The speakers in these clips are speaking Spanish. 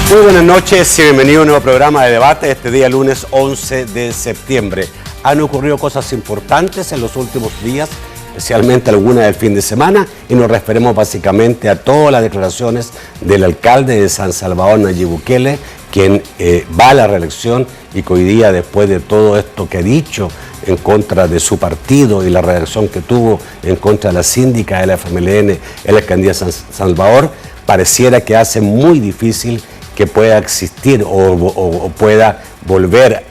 Muy buenas noches y bienvenido a un nuevo programa de debate este día lunes 11 de septiembre. Han ocurrido cosas importantes en los últimos días, especialmente algunas del fin de semana, y nos referimos básicamente a todas las declaraciones del alcalde de San Salvador, Nayib Bukele, quien va a la reelección y que hoy día, después de todo esto que ha dicho en contra de su partido y la reacción que tuvo en contra de la síndica de la FMLN en la alcaldía de San Salvador, pareciera que hace muy difícil que pueda existir o pueda volver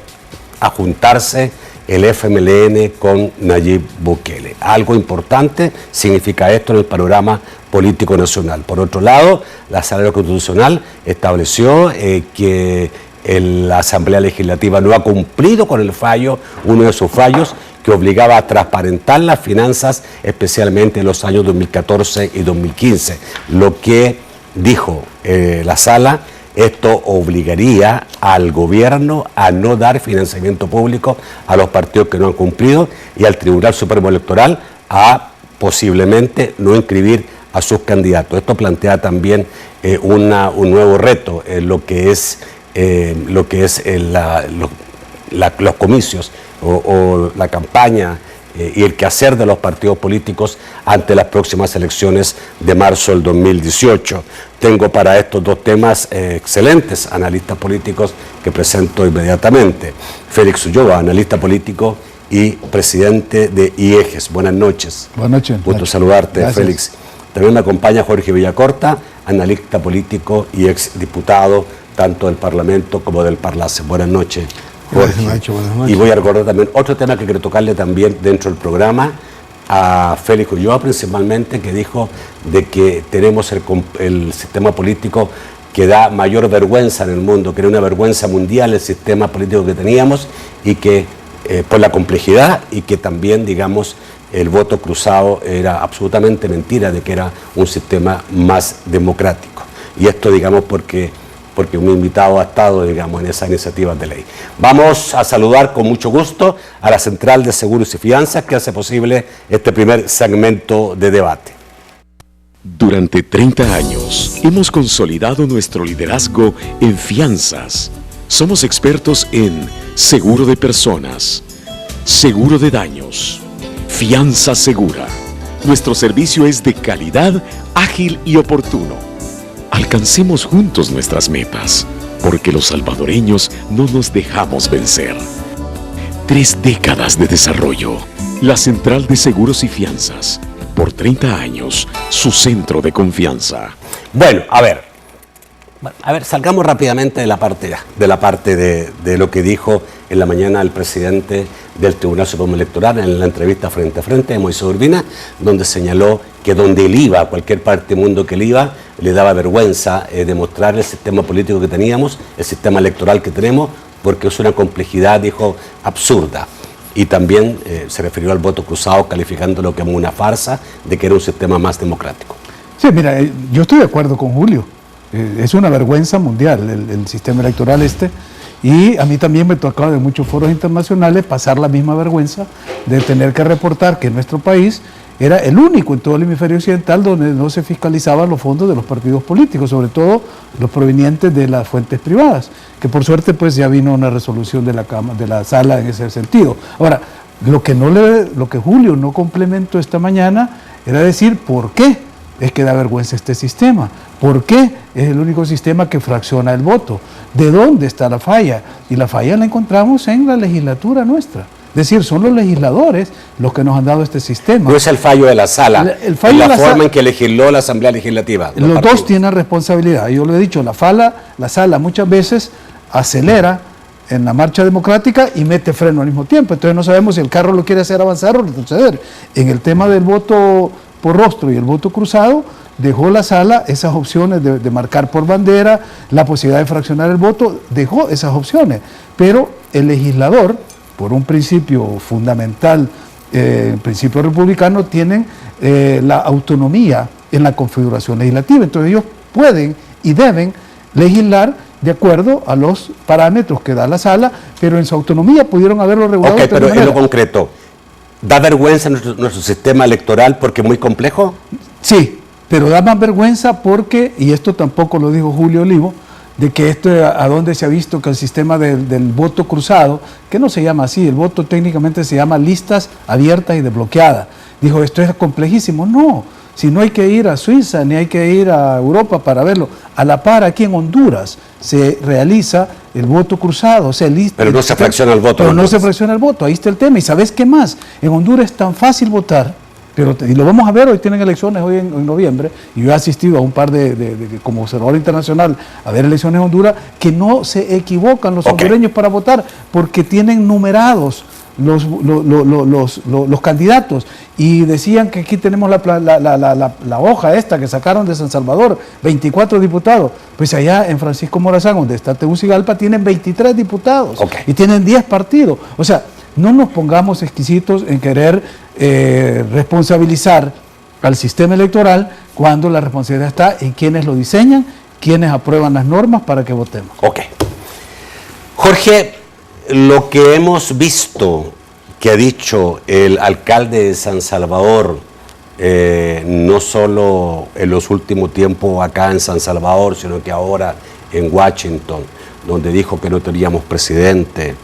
a juntarse el FMLN con Nayib Bukele. Algo importante significa esto en el panorama político nacional. Por otro lado, la Sala Constitucional estableció que la Asamblea Legislativa no ha cumplido con el fallo, uno de sus fallos, que obligaba a transparentar las finanzas, especialmente en los años 2014 y 2015. Lo que dijo la Sala: esto obligaría al gobierno a no dar financiamiento público a los partidos que no han cumplido y al Tribunal Supremo Electoral a posiblemente no inscribir a sus candidatos. Esto plantea también un nuevo reto en lo que es los comicios o la campaña y el quehacer de los partidos políticos ante las próximas elecciones de marzo del 2018. Tengo para estos dos temas excelentes analistas políticos que presento inmediatamente. Félix Ulloa, analista político y presidente de IEGES. Buenas noches. Buenas noches. Gusto saludarte. Gracias. Félix. También me acompaña Jorge Villacorta, analista político y exdiputado tanto del Parlamento como del Parlace. Buenas noches, Jorge. Buenas noches. Y voy a recordar también otro tema que quiero tocarle también dentro del programa a Félix Ulloa, principalmente, que dijo de que tenemos el sistema político que da mayor vergüenza en el mundo, que era una vergüenza mundial el sistema político que teníamos y que por la complejidad, y que también, digamos, el voto cruzado era absolutamente mentira, de que era un sistema más democrático. Y esto, digamos, porque un invitado ha estado, digamos, en esas iniciativas de ley. Vamos a saludar con mucho gusto a la Central de Seguros y Fianzas, que hace posible este primer segmento de debate. Durante 30 años hemos consolidado nuestro liderazgo en fianzas. Somos expertos en seguro de personas, seguro de daños, fianza segura. Nuestro servicio es de calidad, ágil y oportuno. Alcancemos juntos nuestras metas, porque los salvadoreños no nos dejamos vencer. 3 décadas de desarrollo. La Central de Seguros y Fianzas. Por 30 años, su centro de confianza. Bueno, a ver, salgamos rápidamente de la parte de lo que dijo en la mañana el presidente del Tribunal Supremo Electoral en la entrevista Frente a Frente de Moisés Urbina, donde señaló que donde él iba, a cualquier parte del mundo que él iba, le daba vergüenza demostrar el sistema político que teníamos, el sistema electoral que tenemos, porque es una complejidad, dijo, absurda. Y también se refirió al voto cruzado, calificándolo como una farsa, de que era un sistema más democrático. Sí, mira, yo estoy de acuerdo con Julio. Es una vergüenza mundial el sistema electoral y a mí también me tocaba de muchos foros internacionales pasar la misma vergüenza de tener que reportar que nuestro país era el único en todo el hemisferio occidental donde no se fiscalizaban los fondos de los partidos políticos, sobre todo los provenientes de las fuentes privadas, que por suerte pues ya vino una resolución de la sala en ese sentido. Ahora, lo que Julio no complementó esta mañana era decir por qué es que da vergüenza este sistema, por qué es el único sistema que fracciona el voto, de dónde está la falla, y la falla la encontramos en la legislatura nuestra. Es decir, son los legisladores los que nos han dado este sistema. No es el fallo de la sala, la forma en que legisló la Asamblea Legislativa. Los dos tienen responsabilidad. Yo lo he dicho, la sala muchas veces acelera en la marcha democrática y mete freno al mismo tiempo. Entonces no sabemos si el carro lo quiere hacer avanzar o retroceder. En el tema del voto por rostro y el voto cruzado, dejó la sala esas opciones de marcar por bandera, la posibilidad de fraccionar el voto, dejó esas opciones. Pero el legislador, por un principio fundamental, el principio republicano, tienen la autonomía en la configuración legislativa. Entonces ellos pueden y deben legislar de acuerdo a los parámetros que da la sala, pero en su autonomía pudieron haberlo regulado. Ok, pero en lo concreto, ¿da vergüenza nuestro sistema electoral porque es muy complejo? Sí, pero da más vergüenza porque, y esto tampoco lo dijo Julio Olivo, de que esto, a dónde se ha visto que el sistema del voto cruzado, que no se llama así, el voto técnicamente se llama listas abiertas y desbloqueadas. Dijo, esto es complejísimo. No, si no hay que ir a Suiza ni hay que ir a Europa para verlo. A la par, aquí en Honduras se realiza el voto cruzado. O sea, pero no se fracciona el voto. Pero no se fracciona el voto, ahí está el tema. ¿Y sabes qué más? En Honduras es tan fácil votar, y lo vamos a ver, hoy tienen elecciones hoy en noviembre, y yo he asistido a un par como observador internacional a ver elecciones en Honduras, que no se equivocan los hondureños para votar, porque tienen numerados los candidatos, y decían que aquí tenemos la hoja esta que sacaron de San Salvador, 24 diputados, pues allá en Francisco Morazán, donde está Tegucigalpa, tienen 23 diputados, y tienen 10 partidos. O sea, no nos pongamos exquisitos en querer responsabilizar al sistema electoral cuando la responsabilidad está en quienes lo diseñan, quienes aprueban las normas para que votemos. Ok. Jorge, lo que hemos visto que ha dicho el alcalde de San Salvador, no solo en los últimos tiempos acá en San Salvador, sino que ahora en Washington, donde dijo que no teníamos presidente,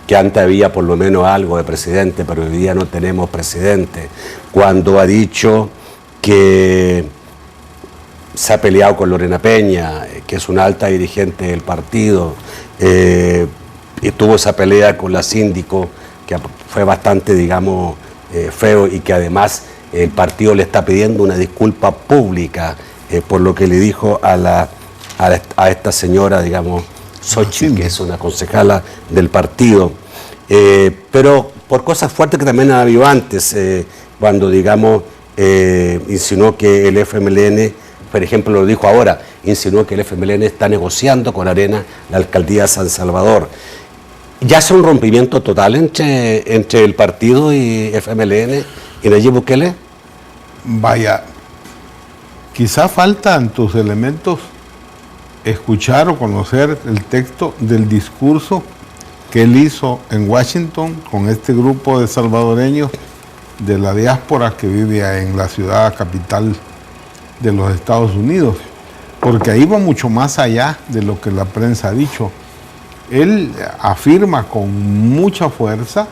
que antes había por lo menos algo de presidente, pero hoy día no tenemos presidente, cuando ha dicho que se ha peleado con Lorena Peña, que es una alta dirigente del partido, y tuvo esa pelea con la síndico, que fue bastante, digamos, feo, y que además el partido le está pidiendo una disculpa pública por lo que le dijo a esta señora, digamos, Xochitl, que es una concejala del partido, pero por cosas fuertes que también ha habido antes, cuando, digamos, insinuó que el FMLN, por ejemplo, lo dijo ahora, insinuó que el FMLN está negociando con Arena la alcaldía de San Salvador. ¿Ya es un rompimiento total entre el partido y FMLN y Nayib Bukele? Vaya, quizá faltan tus elementos escuchar o conocer el texto del discurso que él hizo en Washington con este grupo de salvadoreños de la diáspora que vive en la ciudad capital de los Estados Unidos, porque ahí va mucho más allá de lo que la prensa ha dicho. Él afirma con mucha fuerza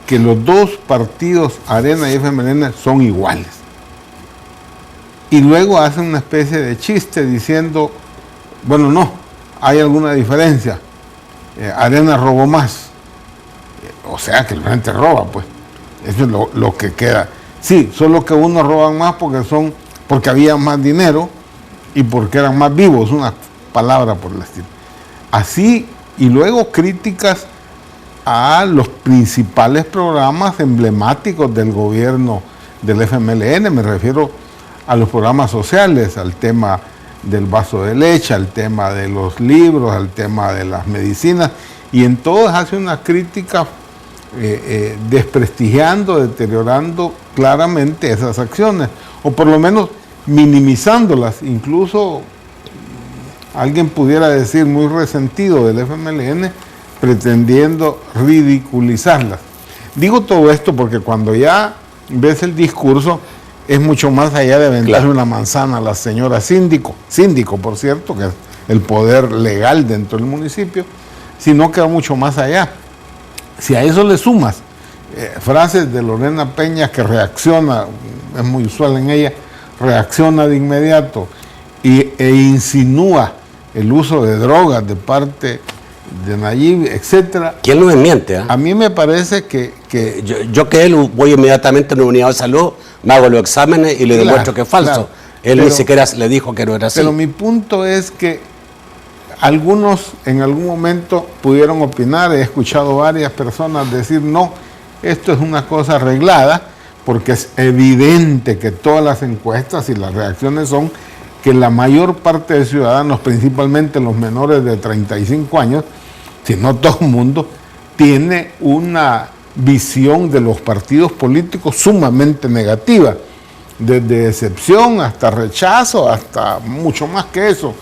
que los dos partidos, Arena y FMLN, son iguales. Y luego hace una especie de chiste diciendo, bueno, no, hay alguna diferencia. Arena robó más. O sea que la gente roba, pues. Eso es lo que queda. Sí, solo que unos roban más porque había más dinero y porque eran más vivos, una palabra por el estilo. Así, y luego críticas a los principales programas emblemáticos del gobierno del FMLN, me refiero a los programas sociales, al tema del vaso de leche, al tema de los libros, al tema de las medicinas, y en todas hace una crítica desprestigiando, deteriorando claramente esas acciones, o por lo menos minimizándolas. Incluso alguien pudiera decir muy resentido del FMLN, pretendiendo ridiculizarlas. Digo todo esto porque cuando ya ves el discurso, es mucho más allá de venderle una manzana a la señora síndico, por cierto, que es el poder legal dentro del municipio, sino que va mucho más allá. Si a eso le sumas frases de Lorena Peña que reacciona, es muy usual en ella, reacciona de inmediato e insinúa el uso de drogas de parte de Nayib, etcétera. ¿Quién lo desmiente? A mí me parece que yo que él voy inmediatamente a una unidad de salud, me hago los exámenes y le demuestro que es falso. Claro, él ni siquiera le dijo que no era así. Pero mi punto es que algunos en algún momento pudieron opinar, he escuchado varias personas decir no, esto es una cosa arreglada, porque es evidente que todas las encuestas y las reacciones son que la mayor parte de ciudadanos, principalmente los menores de 35 años, si no todo el mundo, tiene una visión de los partidos políticos sumamente negativa, desde decepción hasta rechazo, hasta mucho más que eso.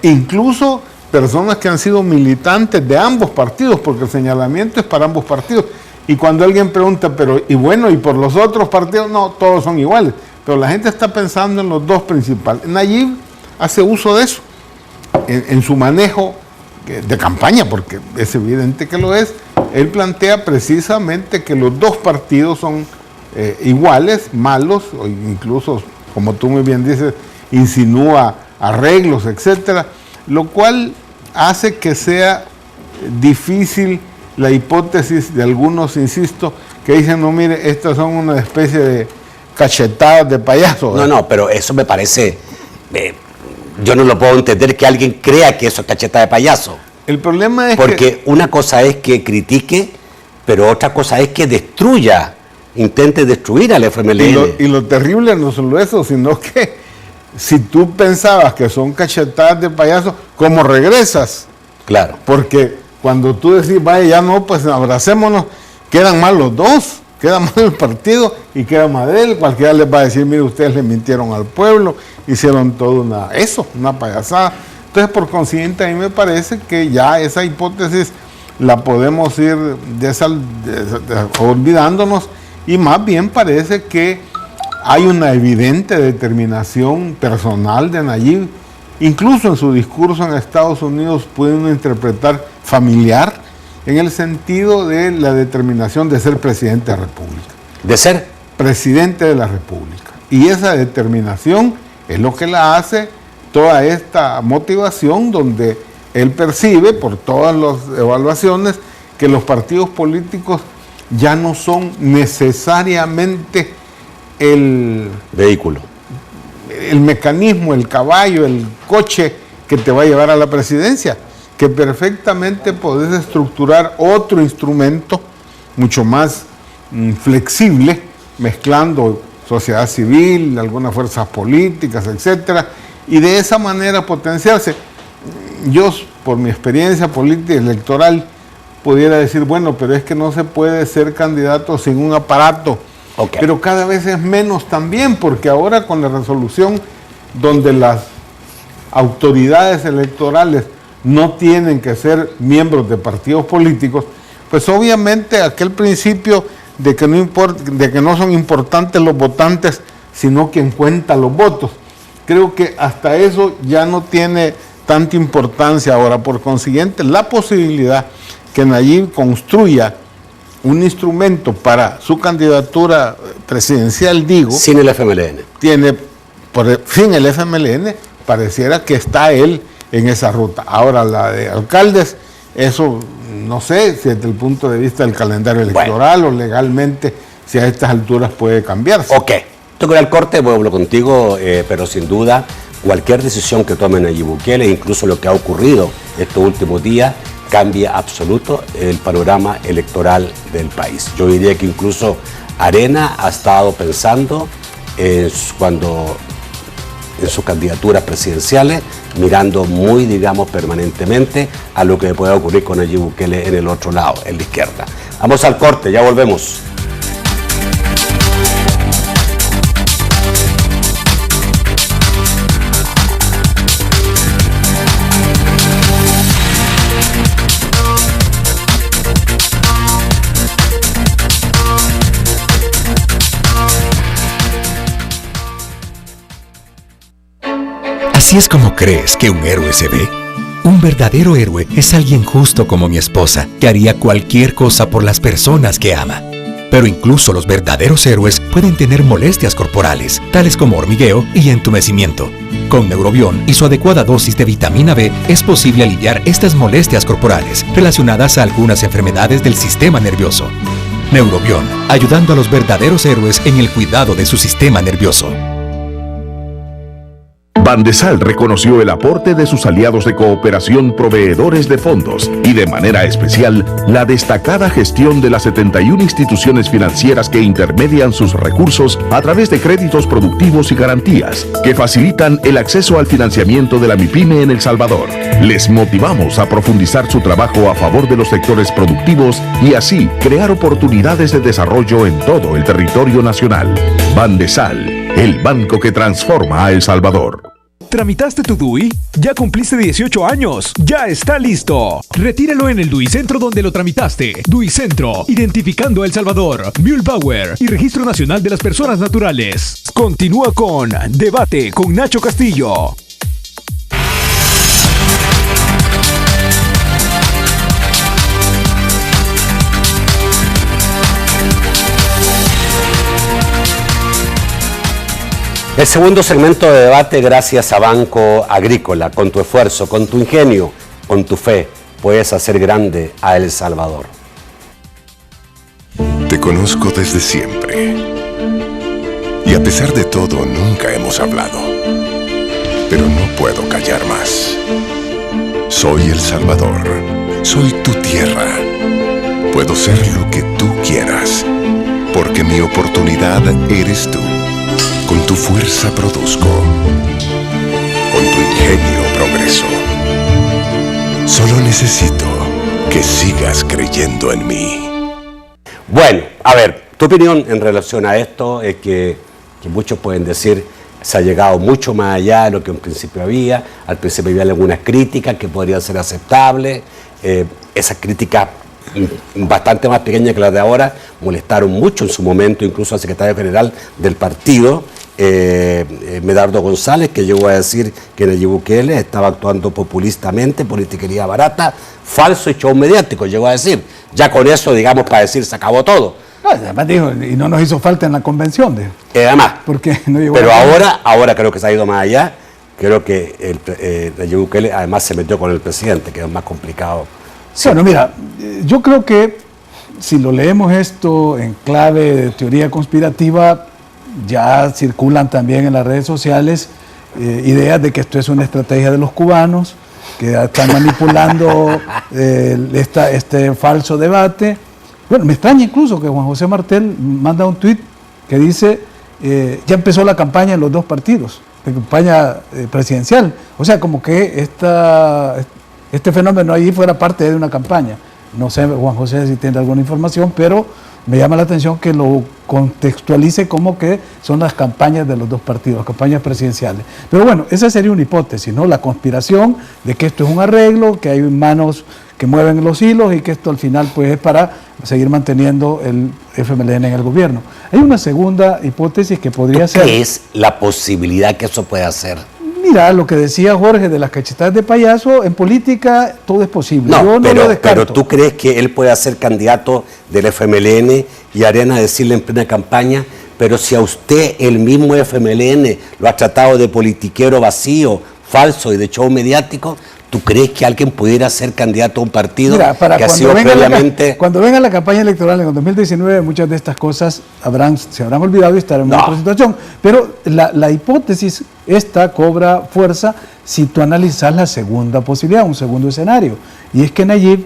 Incluso personas que han sido militantes de ambos partidos, porque el señalamiento es para ambos partidos. Y cuando alguien pregunta, pero y bueno, ¿y por los otros partidos? No, todos son iguales. Pero la gente está pensando en los dos principales. Nayib hace uso de eso. en su manejo de campaña, porque es evidente que lo es, él plantea precisamente que los dos partidos son iguales, malos, o incluso, como tú muy bien dices, insinúa arreglos, etcétera, lo cual hace que sea difícil la hipótesis de algunos, insisto, que dicen, no, mire, estas son una especie de cachetadas de payaso. No, pero eso me parece, yo no lo puedo entender que alguien crea que eso es cachetada de payaso. El problema es porque una cosa es que critique, pero otra cosa es que destruya, intente destruir al FMLN. Y lo terrible no solo eso, sino que si tú pensabas que son cachetadas de payaso, ¿cómo regresas? Claro. Porque cuando tú decís, vaya, ya no, pues abracémonos, quedan mal los dos, queda mal el partido y queda mal él. Cualquiera les va a decir, mire, ustedes le mintieron al pueblo, hicieron todo una payasada. Entonces, por consiguiente, a mí me parece que ya esa hipótesis la podemos ir olvidándonos, y más bien parece que hay una evidente determinación personal de Nayib. Incluso en su discurso en Estados Unidos puede uno interpretar familiar, en el sentido de la determinación de ser presidente de la República. ¿De ser? Presidente de la República. Y esa determinación es lo que la hace toda esta motivación, donde él percibe, por todas las evaluaciones, que los partidos políticos ya no son necesariamente el vehículo, el mecanismo, el caballo, el coche que te va a llevar a la presidencia, que perfectamente podés estructurar otro instrumento mucho más flexible, mezclando sociedad civil, algunas fuerzas políticas, etcétera, y de esa manera potenciarse. Yo, por mi experiencia política y electoral, pudiera decir, bueno, pero es que no se puede ser candidato sin un aparato. Okay. Pero cada vez es menos también, porque ahora con la resolución donde las autoridades electorales no tienen que ser miembros de partidos políticos, pues obviamente aquel principio de que no son importantes los votantes, sino quien cuenta los votos. Creo que hasta eso ya no tiene tanta importancia ahora. Por consiguiente, la posibilidad que Nayib construya un instrumento para su candidatura presidencial, digo, sin el FMLN. Sin el FMLN, pareciera que está él en esa ruta. Ahora, la de alcaldes, eso no sé si desde el punto de vista del calendario electoral o legalmente, si a estas alturas puede cambiarse. Ok, tengo que ir al corte, voy a hablar contigo, pero sin duda, cualquier decisión que tome Nayib Bukele, incluso lo que ha ocurrido estos últimos días, cambia absoluto el panorama electoral del país. Yo diría que incluso Arena ha estado pensando en sus candidaturas presidenciales, mirando muy, digamos, permanentemente a lo que pueda ocurrir con Nayib Bukele en el otro lado, en la izquierda. Vamos al corte, ya volvemos. ¿Así es como crees que un héroe se ve? Un verdadero héroe es alguien justo como mi esposa, que haría cualquier cosa por las personas que ama. Pero incluso los verdaderos héroes pueden tener molestias corporales, tales como hormigueo y entumecimiento. Con Neurobión y su adecuada dosis de vitamina B es posible aliviar estas molestias corporales relacionadas a algunas enfermedades del sistema nervioso. Neurobión, ayudando a los verdaderos héroes en el cuidado de su sistema nervioso. Bandesal reconoció el aporte de sus aliados de cooperación proveedores de fondos y de manera especial la destacada gestión de las 71 instituciones financieras que intermedian sus recursos a través de créditos productivos y garantías que facilitan el acceso al financiamiento de la MIPYME en El Salvador. Les motivamos a profundizar su trabajo a favor de los sectores productivos y así crear oportunidades de desarrollo en todo el territorio nacional. Bandesal, el banco que transforma a El Salvador. ¿Tramitaste tu DUI? Ya cumpliste 18 años. ¡Ya está listo! Retíralo en el DUI Centro donde lo tramitaste. DUI Centro, identificando a El Salvador, Mühlbauer y Registro Nacional de las Personas Naturales. Continúa con Debate con Nacho Castillo. El segundo segmento de debate, gracias a Banco Agrícola. Con tu esfuerzo, con tu ingenio, con tu fe, puedes hacer grande a El Salvador. Te conozco desde siempre. Y a pesar de todo, nunca hemos hablado. Pero no puedo callar más. Soy El Salvador. Soy tu tierra. Puedo ser lo que tú quieras. Porque mi oportunidad eres tú. Con tu fuerza produzco. Con tu ingenio progreso. Solo necesito que sigas creyendo en mí. Bueno, a ver, tu opinión en relación a esto es que muchos pueden decir se ha llegado mucho más allá de lo que en principio había. Al principio había algunas críticas que podrían ser aceptables. Esas críticas bastante más pequeñas que las de ahora molestaron mucho en su momento, incluso al secretario general del partido, Medardo González, que llegó a decir que Nayib Bukele estaba actuando populistamente, politiquería barata, falso y show mediático, llegó a decir. Ya con eso, digamos, para decir se acabó todo. No, además dijo, y no nos hizo falta en la convención. Además, porque no llegó pero ahora creo que se ha ido más allá. Creo que Nayib Bukele además se metió con el presidente, que es más complicado. Sí. Bueno, mira, yo creo que si lo leemos esto en clave de teoría conspirativa, ya circulan también en las redes sociales ideas de que esto es una estrategia de los cubanos, que están manipulando este falso debate. Bueno, me extraña incluso que Juan José Martel manda un tuit que dice, ya empezó la campaña en los dos partidos, la campaña presidencial. O sea, como que este fenómeno ahí fuera parte de una campaña. No sé, Juan José, si tiene alguna información, pero me llama la atención que lo contextualice como que son las campañas de los dos partidos, las campañas presidenciales. Pero bueno, esa sería una hipótesis, ¿no? La conspiración de que esto es un arreglo, que hay manos que mueven los hilos y que esto al final pues es para seguir manteniendo el FMLN en el gobierno. Hay una segunda hipótesis que podría ser... ¿Qué es la posibilidad que eso pueda hacer? Mira, lo que decía Jorge de las cachetadas de payaso, en política todo es posible. No, yo no lo descarto. Pero ¿tú crees que él puede ser candidato del FMLN y Arena decirle en plena campaña, pero si a usted el mismo FMLN lo ha tratado de politiquero vacío, falso y de show mediático, ¿tú crees que alguien pudiera ser candidato a un partido? Mira, que ha sido previamente... Cuando venga la campaña electoral en el 2019, muchas de estas cosas se habrán olvidado y estarán en otra situación. Pero la hipótesis esta cobra fuerza si tú analizas la segunda posibilidad, un segundo escenario. Y es que Nayib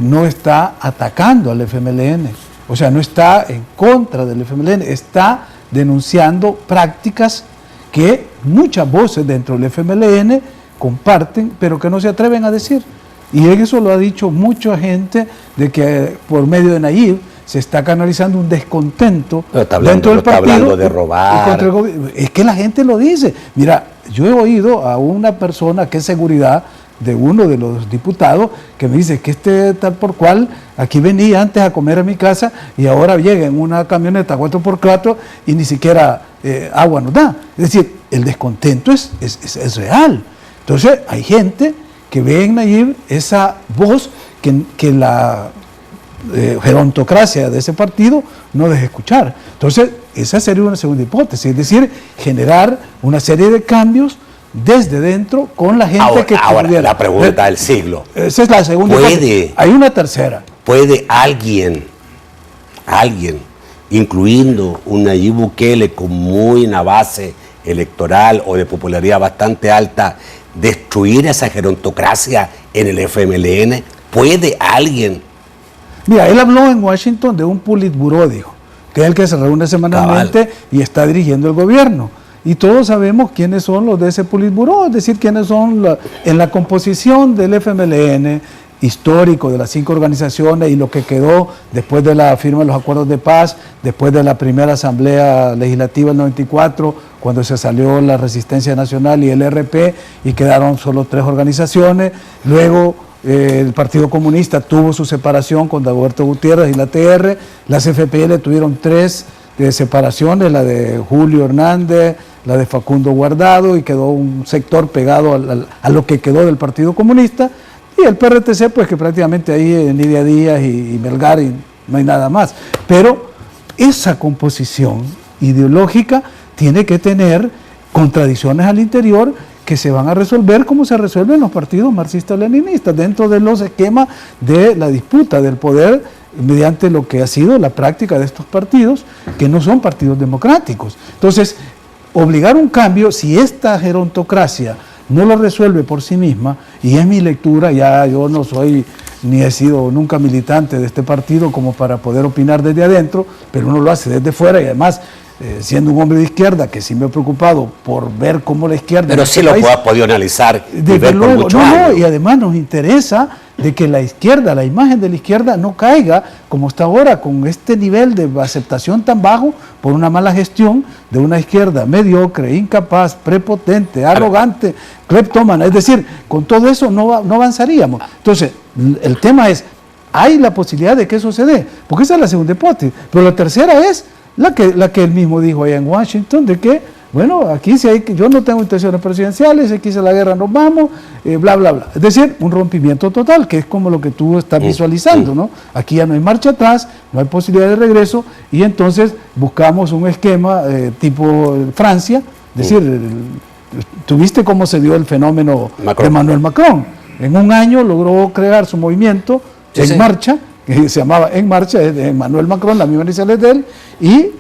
no está atacando al FMLN, o sea, no está en contra del FMLN, está denunciando prácticas que muchas voces dentro del FMLN comparten, pero que no se atreven a decir. Y eso lo ha dicho mucha gente, de que por medio de Nayib se está canalizando un descontento dentro del partido. Está hablando de robar. Es que la gente lo dice. Mira, yo he oído a una persona que es seguridad de uno de los diputados que me dice que tal por cual aquí venía antes a comer a mi casa y ahora llega en una camioneta 4x4 y ni siquiera agua nos da. Es decir, el descontento es real. Entonces hay gente que ve en Nayib esa voz que la gerontocracia de ese partido no deja escuchar. Entonces esa sería una segunda hipótesis, es decir, generar una serie de cambios desde dentro con la gente que ahora la pregunta del siglo. Esa es la segunda hipótesis. Hay una tercera. ¿Puede alguien, incluyendo un Nayib Bukele con muy una base electoral o de popularidad bastante alta, destruir esa gerontocracia en el FMLN? ¿Puede alguien? Mira, él habló en Washington de un Politburó, dijo, que es el que se reúne semanalmente y está dirigiendo el gobierno. Y todos sabemos quiénes son los de ese Politburó, es decir, quiénes son en la composición del FMLN histórico de las 5 organizaciones y lo que quedó después de la firma de los acuerdos de paz, después de la primera asamblea legislativa del 94, cuando se salió la Resistencia Nacional y el RP y quedaron solo 3 organizaciones. Luego el Partido Comunista tuvo su separación con Dagoberto Gutiérrez y la TR. Las FPL tuvieron 3 separaciones, la de Julio Hernández, la de Facundo Guardado, y quedó un sector pegado a lo que quedó del Partido Comunista. Y el PRTC, pues que prácticamente ahí Nidia Díaz y Melgar y no hay nada más. Pero esa composición ideológica tiene que tener contradicciones al interior que se van a resolver como se resuelven los partidos marxistas-leninistas, dentro de los esquemas de la disputa del poder mediante lo que ha sido la práctica de estos partidos, que no son partidos democráticos. Entonces, obligar un cambio, si esta gerontocracia no lo resuelve por sí misma, y es mi lectura, ya yo no soy ni he sido nunca militante de este partido como para poder opinar desde adentro, pero uno lo hace desde fuera y además siendo un hombre de izquierda que sí me ha preocupado por ver cómo la izquierda... Pero sí lo ha podido analizar y ver por muchos años. Y además nos interesa de que la izquierda, la imagen de la izquierda no caiga como está ahora, con este nivel de aceptación tan bajo por una mala gestión de una izquierda mediocre, incapaz, prepotente, arrogante, cleptómana. Es decir, con todo eso no avanzaríamos. Entonces, el tema es, ¿hay la posibilidad de que eso se dé? Porque esa es la segunda hipótesis. Pero la tercera es la que él mismo dijo allá en Washington, de que, bueno, aquí si hay, yo no tengo intenciones presidenciales, aquí si la guerra nos vamos, bla, bla, bla. Es decir, un rompimiento total, que es como lo que tú estás visualizando, ¿no? Aquí ya no hay marcha atrás, no hay posibilidad de regreso, y entonces buscamos un esquema tipo Francia, es decir, tuviste cómo se dio el fenómeno de Emmanuel Macron. En un año logró crear su movimiento En Marcha, que se llamaba En Marcha, de Emmanuel Macron, la misma iniciales de él, y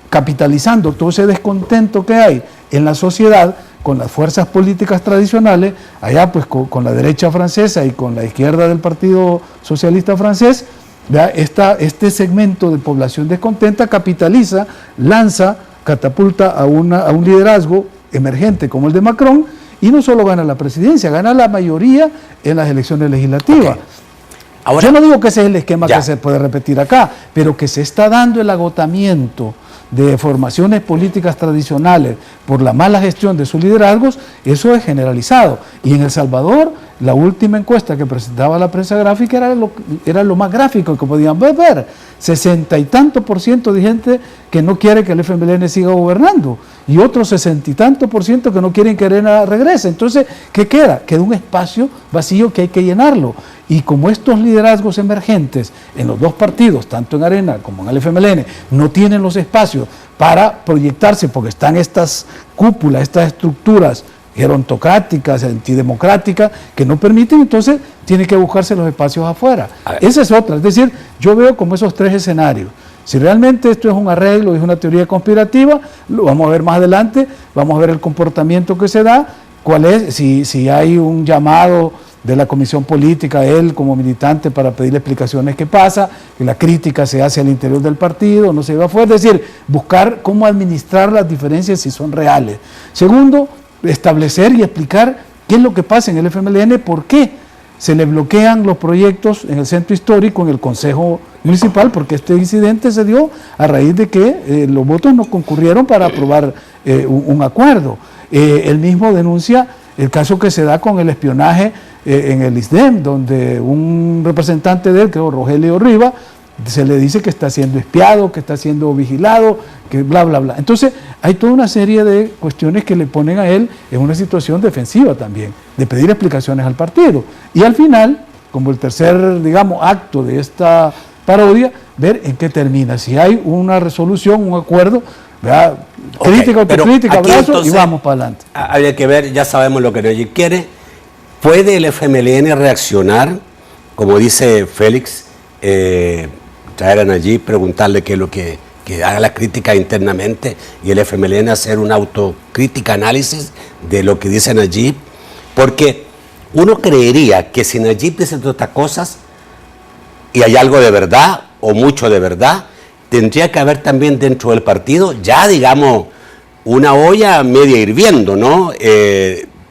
capitalizando todo ese descontento que hay en la sociedad con las fuerzas políticas tradicionales, allá pues con la derecha francesa y con la izquierda del Partido Socialista francés, este segmento de población descontenta capitaliza, lanza, catapulta a un liderazgo emergente como el de Macron, y no solo gana la presidencia, gana la mayoría en las elecciones legislativas. Okay. Ahora, yo no digo que ese es el esquema que se puede repetir acá, pero que se está dando el agotamiento de formaciones políticas tradicionales por la mala gestión de sus liderazgos, eso es generalizado. Y en El Salvador, la última encuesta que presentaba la prensa gráfica era lo más gráfico que podían ver. 60 y tanto % de gente que no quiere que el FMLN siga gobernando y otros 60 y tanto % que no quieren que Arena regrese. Entonces, ¿qué queda? Queda un espacio vacío que hay que llenarlo. Y como estos liderazgos emergentes en los dos partidos, tanto en Arena como en el FMLN, no tienen los espacios para proyectarse porque están estas cúpulas, estas estructuras gerontocráticas, antidemocráticas, que no permiten, entonces tiene que buscarse los espacios afuera. Esa es otra, es decir, yo veo como esos tres escenarios. Si realmente esto es un arreglo, es una teoría conspirativa, lo vamos a ver más adelante, vamos a ver el comportamiento que se da, cuál es, si hay un llamado de la comisión política, él como militante para pedirle explicaciones qué pasa, que la crítica se hace al interior del partido, no se va afuera, es decir, buscar cómo administrar las diferencias si son reales. Segundo, establecer y explicar qué es lo que pasa en el FMLN, por qué se le bloquean los proyectos en el centro histórico, en el Consejo Municipal, porque este incidente se dio a raíz de que los votos no concurrieron para aprobar un acuerdo. Él mismo denuncia el caso que se da con el espionaje en el ISDEM, donde un representante de él, creo Rogelio Riva, se le dice que está siendo espiado, que está siendo vigilado, que bla, bla, bla. Entonces, hay toda una serie de cuestiones que le ponen a él en una situación defensiva también, de pedir explicaciones al partido. Y al final, como el tercer, digamos, acto de esta parodia, ver en qué termina. Si hay una resolución, un acuerdo, ¿verdad? Crítica, autocrítica, abrazo, entonces, y vamos para adelante. Habría que ver, ya sabemos lo que Nayib quiere. ¿Puede el FMLN reaccionar, como dice Félix, traer a Nayib, preguntarle qué es lo que haga la crítica internamente y el FMLN hacer una autocrítica, análisis de lo que dice Nayib? Porque uno creería que si Nayib dice todas estas cosas y hay algo de verdad o mucho de verdad, tendría que haber también dentro del partido ya, digamos, una olla media hirviendo, ¿no?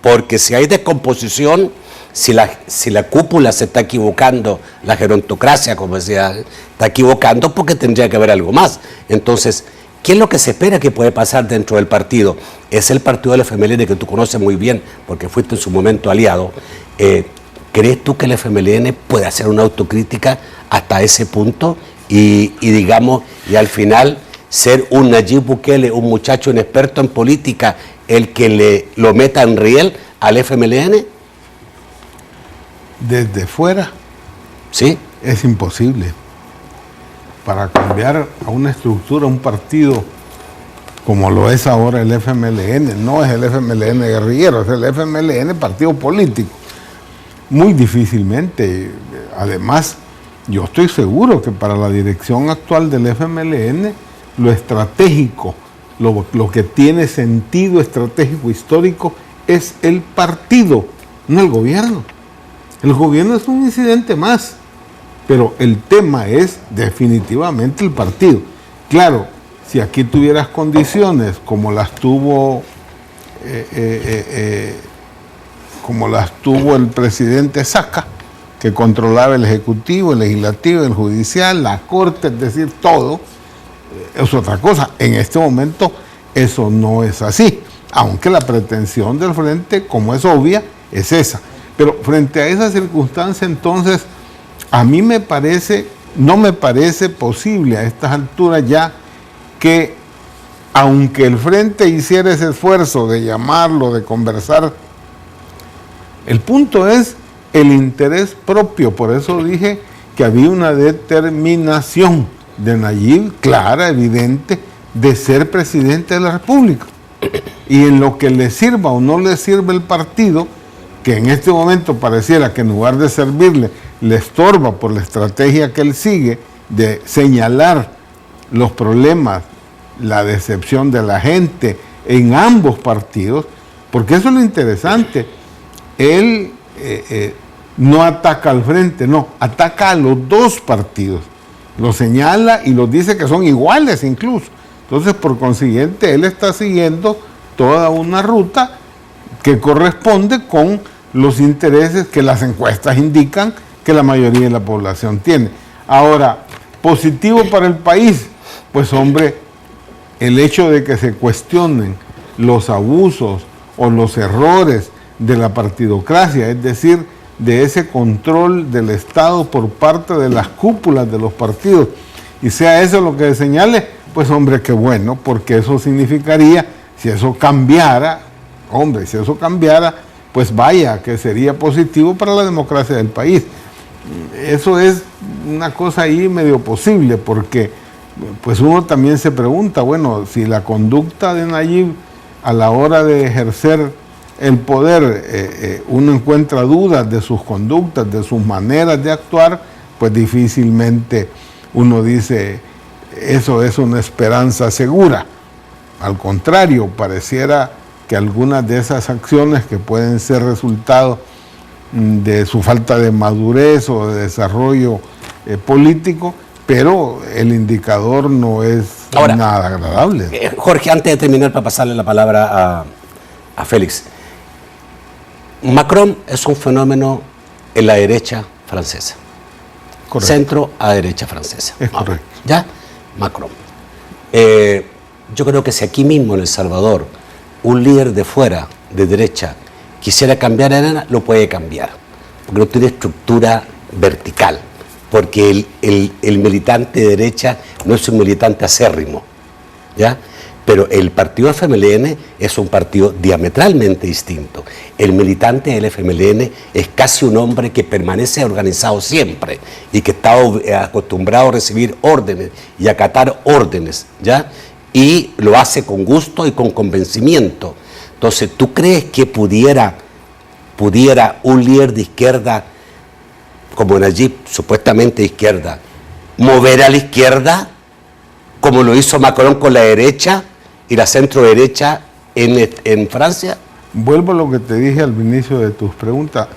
Porque si hay descomposición, si la cúpula se está equivocando, la gerontocracia, como decía, está equivocando, porque tendría que haber algo más. Entonces, ¿qué es lo que se espera que puede pasar dentro del partido? Es el partido del FMLN que tú conoces muy bien, porque fuiste en su momento aliado. ¿Crees tú que el FMLN puede hacer una autocrítica hasta ese punto y digamos, y al final ser un Nayib Bukele, un muchacho inexperto en política, el que lo meta en riel al FMLN? Desde fuera, sí, es imposible. Para cambiar a una estructura, un partido como lo es ahora el FMLN. No es el FMLN guerrillero, es el FMLN partido político. Muy difícilmente. Además, yo estoy seguro que para la dirección actual del FMLN, lo estratégico, lo que tiene sentido estratégico histórico es el partido, no el gobierno. El gobierno es un incidente más, pero el tema es definitivamente el partido. Claro, si aquí tuvieras condiciones como las tuvo el presidente Saca, que controlaba el Ejecutivo, el Legislativo, el Judicial, la Corte, es decir, todo, es otra cosa. En este momento eso no es así, aunque la pretensión del frente, como es obvia, es esa. Pero frente a esa circunstancia, entonces, a mí no me parece posible a estas alturas ya que, aunque el frente hiciera ese esfuerzo de llamarlo, de conversar, el punto es el interés propio. Por eso dije que había una determinación de Nayib clara, evidente, de ser presidente de la República. Y en lo que le sirva o no le sirve el partido, que en este momento pareciera que en lugar de servirle, le estorba por la estrategia que él sigue de señalar los problemas, la decepción de la gente en ambos partidos, porque eso es lo interesante. Él no ataca al frente, no, ataca a los dos partidos, los señala y los dice que son iguales incluso. Entonces, por consiguiente, él está siguiendo toda una ruta que corresponde con los intereses que las encuestas indican que la mayoría de la población tiene. Ahora, positivo para el país, pues hombre, el hecho de que se cuestionen los abusos o los errores de la partidocracia, es decir, de ese control del Estado por parte de las cúpulas de los partidos, y sea eso lo que señale, pues hombre, qué bueno, porque eso significaría, si eso cambiara, pues vaya, que sería positivo para la democracia del país. Eso es una cosa ahí medio posible, porque pues uno también se pregunta, bueno, si la conducta de Nayib a la hora de ejercer el poder, uno encuentra dudas de sus conductas, de sus maneras de actuar, pues difícilmente uno dice, eso es una esperanza segura. Al contrario, pareciera que algunas de esas acciones que pueden ser resultado de su falta de madurez o de desarrollo político, pero el indicador no es nada agradable. Jorge, antes de terminar, para pasarle la palabra a Félix, Macron es un fenómeno en la derecha francesa. Correcto. Centro a derecha francesa. Es correcto. ¿Ya? Macron. Yo creo que si aquí mismo en El Salvador un líder de fuera, de derecha, quisiera cambiar a Arena, lo puede cambiar, porque no tiene estructura vertical, porque el militante de derecha no es un militante acérrimo, ¿ya? Pero el partido FMLN es un partido diametralmente distinto. El militante del FMLN es casi un hombre que permanece organizado siempre y que está acostumbrado a recibir órdenes y acatar órdenes, ¿ya? Y lo hace con gusto y con convencimiento. Entonces, ¿tú crees que pudiera un líder de izquierda, como Nayib, supuestamente de izquierda, mover a la izquierda, como lo hizo Macron con la derecha y la centro derecha en Francia? Vuelvo a lo que te dije al inicio de tus preguntas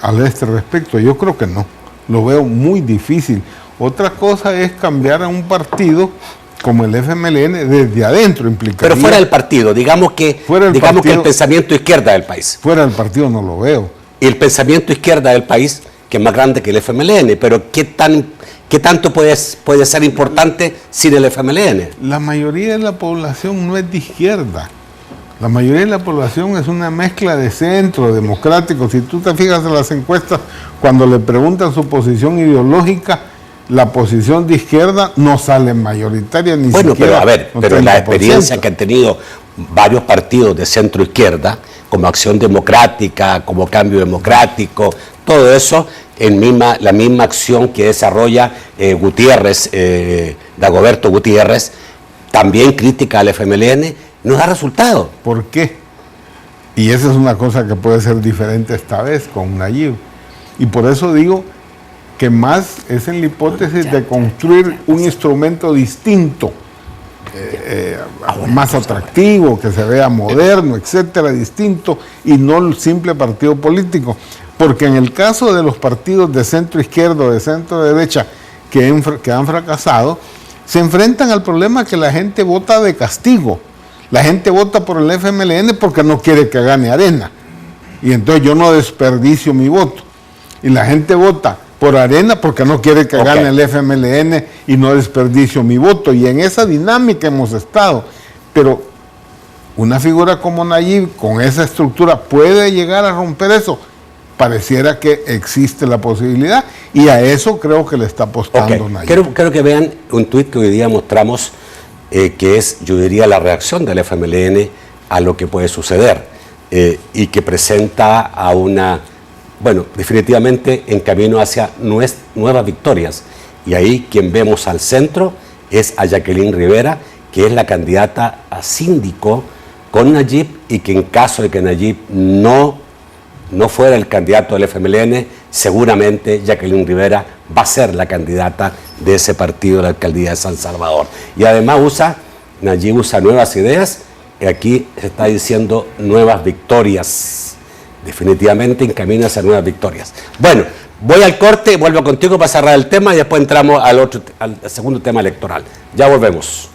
a este respecto. Yo creo que no, lo veo muy difícil. Otra cosa es cambiar a un partido como el FMLN desde adentro, implicaría... Pero fuera del partido, digamos que el pensamiento izquierda del país. Fuera del partido no lo veo. Y el pensamiento izquierda del país, que es más grande que el FMLN, pero ¿qué tanto puede ser importante sin el FMLN? La mayoría de la población no es de izquierda. La mayoría de la población es una mezcla de centro, democrático. Si tú te fijas en las encuestas, cuando le preguntan su posición ideológica, la posición de izquierda no sale mayoritaria ni siquiera. Bueno, pero a ver, pero la experiencia que han tenido varios partidos de centro izquierda, como Acción Democrática, como Cambio Democrático, todo eso la misma acción que desarrolla Gutiérrez, Dagoberto Gutiérrez, también crítica al FMLN, no da resultado. ¿Por qué? Y esa es una cosa que puede ser diferente esta vez con Nayib. Y por eso digo que más es en la hipótesis de construir un instrumento distinto, más atractivo, que se vea moderno, etcétera, distinto, y no el simple partido político. Porque en el caso de los partidos de centro izquierdo, de centro derecha, que han fracasado, se enfrentan al problema que la gente vota de castigo. La gente vota por el FMLN porque no quiere que gane Arena. Y entonces yo no desperdicio mi voto. Y la gente vota por Arena porque no quiere que gane el FMLN y no desperdicio mi voto. Y en esa dinámica hemos estado. Pero una figura como Nayib, con esa estructura, puede llegar a romper eso. Pareciera que existe la posibilidad. Y a eso creo que le está apostando Nayib. Quiero que vean un tuit que hoy día mostramos, que es, yo diría, la reacción del FMLN a lo que puede suceder, y que presenta a una, bueno, definitivamente en camino hacia nuevas victorias. Y ahí quien vemos al centro es a Jacqueline Rivera, que es la candidata a síndico con Nayib, y que en caso de que Nayib no fuera el candidato del FMLN, seguramente Jacqueline Rivera va a ser la candidata de ese partido de la alcaldía de San Salvador. Y además Nayib usa nuevas ideas, y aquí se está diciendo nuevas victorias. Definitivamente encamina hacia nuevas victorias. Bueno, voy al corte y vuelvo contigo para cerrar el tema y después entramos al segundo tema electoral. Ya volvemos.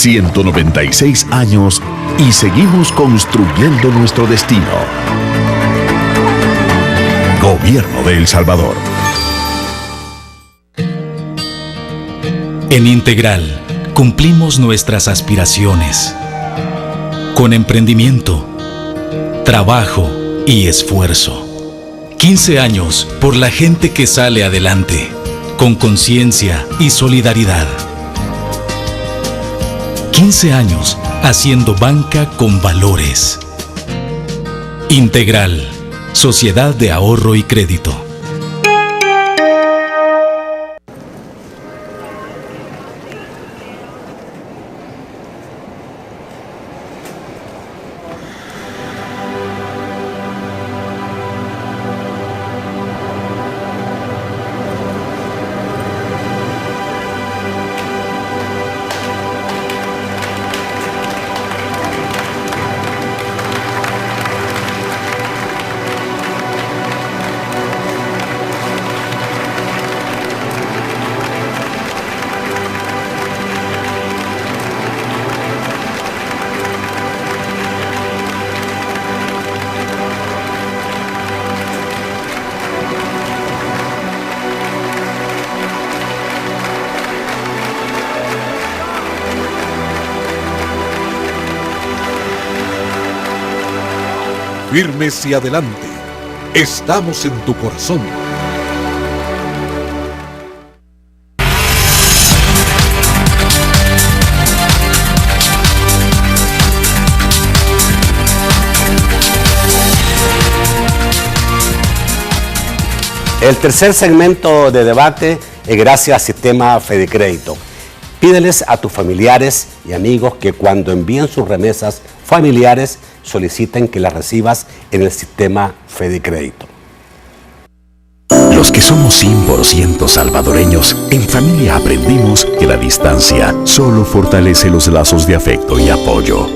...196 años y seguimos construyendo nuestro destino. Gobierno de El Salvador. En Integral cumplimos nuestras aspiraciones con emprendimiento, trabajo y esfuerzo. 15 años por la gente que sale adelante, con conciencia y solidaridad. 15 años haciendo banca con valores. Integral, Sociedad de Ahorro y Crédito. Firmes y adelante. Estamos en tu corazón. El tercer segmento de debate es gracias al sistema Fedecrédito. Pídeles a tus familiares y amigos que cuando envíen sus remesas familiares soliciten que las recibas en el sistema Fedecrédito. Los que somos 100% salvadoreños, en familia aprendimos que la distancia solo fortalece los lazos de afecto y apoyo.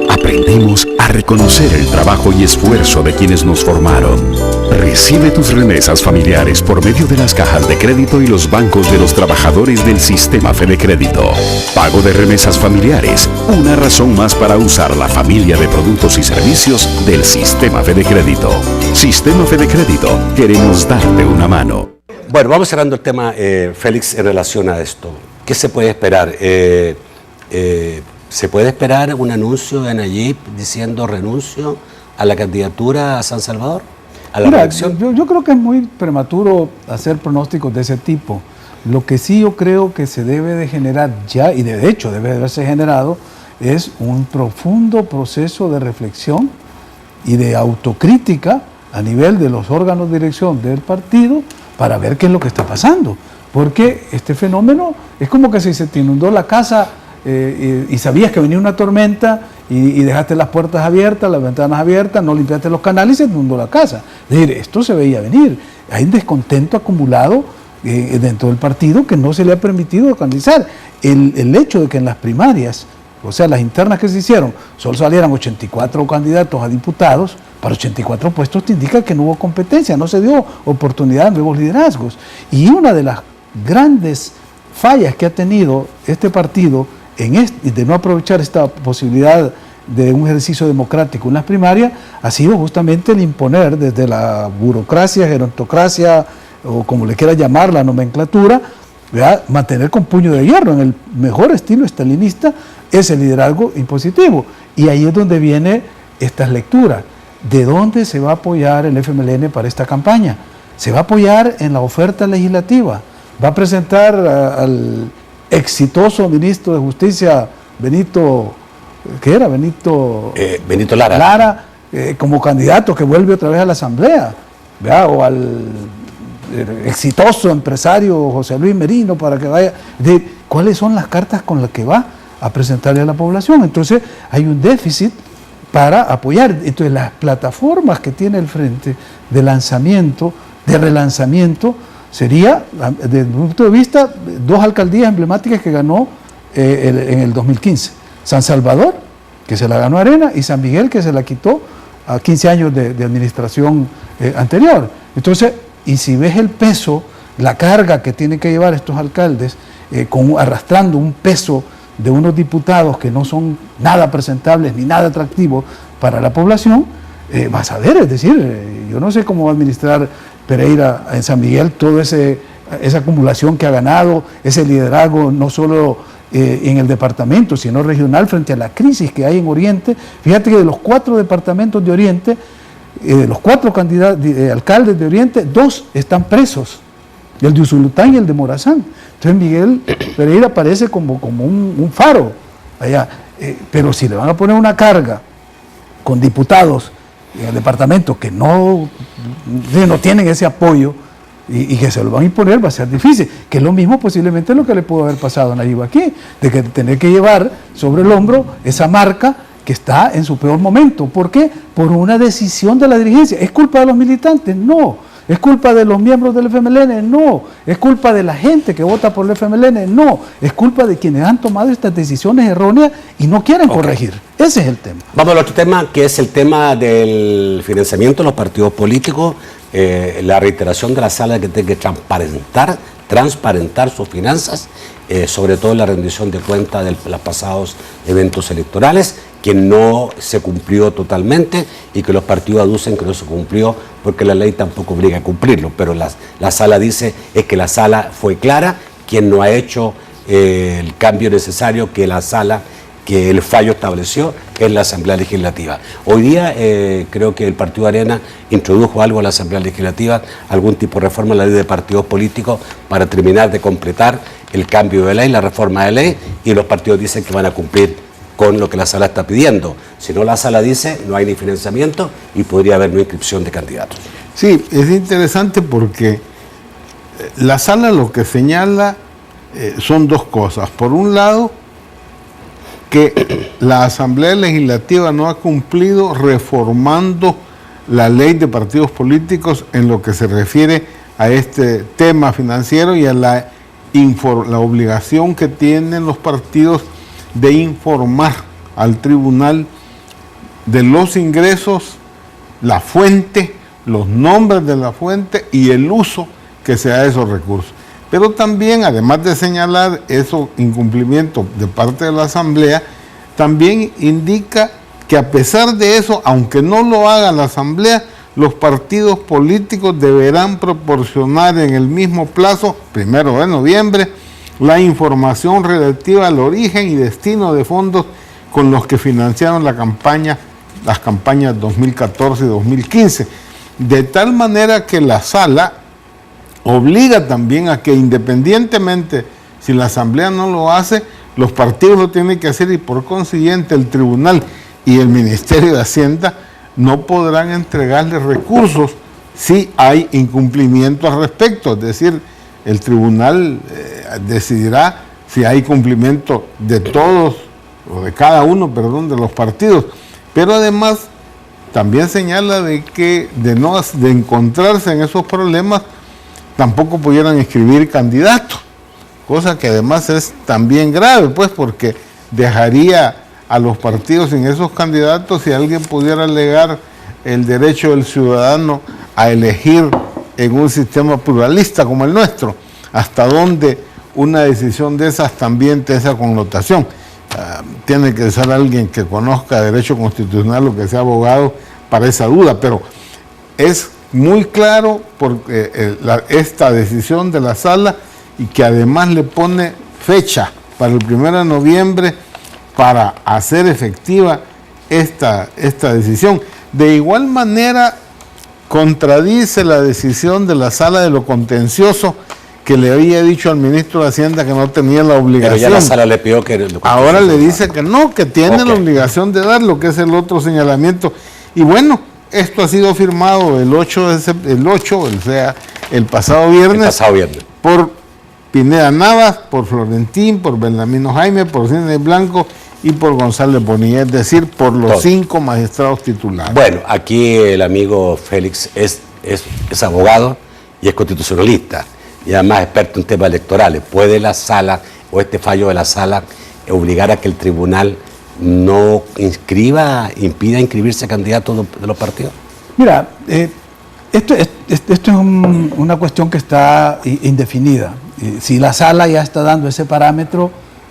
Aprendimos a reconocer el trabajo y esfuerzo de quienes nos formaron. Recibe tus remesas familiares por medio de las cajas de crédito y los bancos de los trabajadores del Sistema Fedecrédito. Pago de remesas familiares, una razón más para usar la familia de productos y servicios del Sistema Fedecrédito. Sistema Fedecrédito, queremos darte una mano. Bueno, vamos cerrando el tema, Félix, en relación a esto. ¿Qué se puede esperar? ¿Se puede esperar un anuncio de Nayib diciendo renuncio a la candidatura a San Salvador? ¿A la reelección? Yo creo que es muy prematuro hacer pronósticos de ese tipo. Lo que sí yo creo que se debe de generar ya, y de hecho debe de haberse generado, es un profundo proceso de reflexión y de autocrítica a nivel de los órganos de dirección del partido para ver qué es lo que está pasando. Porque este fenómeno es como que si se te inundó la casa y sabías que venía una tormenta y dejaste las puertas abiertas, las ventanas abiertas, no limpiaste los canales y se te inundó la casa. Es decir, esto se veía venir. Hay un descontento acumulado dentro del partido que no se le ha permitido canalizar. El hecho de que en las primarias, o sea, las internas que se hicieron, solo salieran 84 candidatos a diputados, para 84 puestos te indica que no hubo competencia, no se dio oportunidad a nuevos liderazgos. Y una de las grandes fallas que ha tenido este partido de no aprovechar esta posibilidad de un ejercicio democrático en las primarias ha sido justamente el imponer desde la burocracia, gerontocracia o como le quiera llamar la nomenclatura, ¿verdad? Mantener con puño de hierro en el mejor estilo estalinista ese liderazgo impositivo. Y ahí es donde viene estas lecturas. ¿De dónde se va a apoyar el FMLN para esta campaña? Se va a apoyar en la oferta legislativa. Va a presentar al exitoso ministro de Justicia, Benito Lara, como candidato que vuelve otra vez a la Asamblea, ¿verdad? O al exitoso empresario José Luis Merino para que vaya. ¿Cuáles son las cartas con las que va a presentarle a la población? Entonces hay un déficit para apoyar. Entonces las plataformas que tiene el Frente de lanzamiento, de relanzamiento, sería, desde mi punto de vista, 2 alcaldías emblemáticas que ganó en el 2015. San Salvador, que se la ganó Arena, y San Miguel, que se la quitó a 15 años de administración anterior. Entonces, y si ves el peso, la carga que tienen que llevar estos alcaldes, arrastrando un peso de unos diputados que no son nada presentables ni nada atractivos para la población, vas a ver, es decir, yo no sé cómo va a administrar Pereira en San Miguel toda esa acumulación que ha ganado, ese liderazgo no solo en el departamento, sino regional frente a la crisis que hay en Oriente. Fíjate que de los 4 departamentos de Oriente, de los 4 alcaldes de Oriente, 2 están presos, el de Usulután y el de Morazán. Entonces Miguel Pereira parece como un faro allá, pero si le van a poner una carga con diputados en el departamento que no tienen ese apoyo y que se lo van a imponer, va a ser difícil, que es lo mismo posiblemente lo que le pudo haber pasado a Nayib aquí, de que tener que llevar sobre el hombro esa marca que está en su peor momento. ¿Por qué? Por una decisión de la dirigencia. ¿Es culpa de los militantes? No. ¿Es culpa de los miembros del FMLN? No. ¿Es culpa de la gente que vota por el FMLN? No. Es culpa de quienes han tomado estas decisiones erróneas y no quieren corregir. Ese es el tema. Vamos al otro tema, que es el tema del financiamiento de los partidos políticos, la reiteración de la sala que tiene que transparentar sus finanzas, sobre todo en la rendición de cuentas de los pasados eventos electorales, que no se cumplió totalmente y que los partidos aducen que no se cumplió porque la ley tampoco obliga a cumplirlo, pero la sala dice es que la sala fue clara, quien no ha hecho el cambio necesario que el fallo estableció es la Asamblea Legislativa. Hoy día creo que el Partido Arena introdujo algo a la Asamblea Legislativa, algún tipo de reforma a la ley de partidos políticos para terminar de completar el cambio de ley, la reforma de ley, y los partidos dicen que van a cumplir con lo que la sala está pidiendo. Si no, la sala dice no hay ni financiamiento y podría haber no inscripción de candidatos. Sí, es interesante porque la sala lo que señala son 2 cosas. Por un lado, que la Asamblea Legislativa no ha cumplido reformando la ley de partidos políticos en lo que se refiere a este tema financiero y a la obligación que tienen los partidos de informar al tribunal de los ingresos, la fuente, los nombres de la fuente y el uso que se da de esos recursos. Pero también, además de señalar esos incumplimientos de parte de la Asamblea, también indica que a pesar de eso, aunque no lo haga la Asamblea, los partidos políticos deberán proporcionar en el mismo plazo, 1 de noviembre, la información relativa al origen y destino de fondos con los que financiaron las campañas 2014 y 2015. De tal manera que la Sala obliga también a que, independientemente si la Asamblea no lo hace, los partidos lo tienen que hacer, y por consiguiente el Tribunal y el Ministerio de Hacienda no podrán entregarle recursos si hay incumplimiento al respecto. Es decir, el Tribunal decidirá si hay cumplimiento de todos, o de cada uno, perdón, de los partidos. Pero además también señala de que de encontrarse en esos problemas, tampoco pudieran inscribir candidatos, cosa que además es también grave, pues, porque dejaría a los partidos sin esos candidatos si alguien pudiera alegar el derecho del ciudadano a elegir en un sistema pluralista como el nuestro. ¿Hasta dónde una decisión de esas también tiene esa connotación? Tiene que ser alguien que conozca derecho constitucional o que sea abogado para esa duda, pero es muy claro porque esta decisión de la Sala, y que además le pone fecha para el 1 de noviembre para hacer efectiva esta decisión. De igual manera, contradice la decisión de la Sala de lo Contencioso, que le había dicho al ministro de Hacienda que no tenía la obligación. Pero ya la Sala le pidió que... Ahora le dice que no, que tiene la obligación de dar, lo que es el otro señalamiento. Y bueno, esto ha sido firmado el 8, o sea, el pasado viernes. Por Pineda Navas, por Florentín, por Belarmino Jaime, por Cine Blanco y por González Bonilla, es decir, por los 5 magistrados titulares. Bueno, aquí el amigo Félix es abogado y es constitucionalista, y además experto en temas electorales. ¿Puede la Sala, o este fallo de la Sala, obligar a que el tribunal no impida inscribirse candidatos de los partidos? Mira, esto es una cuestión que está indefinida. Si la Sala ya está dando ese parámetro,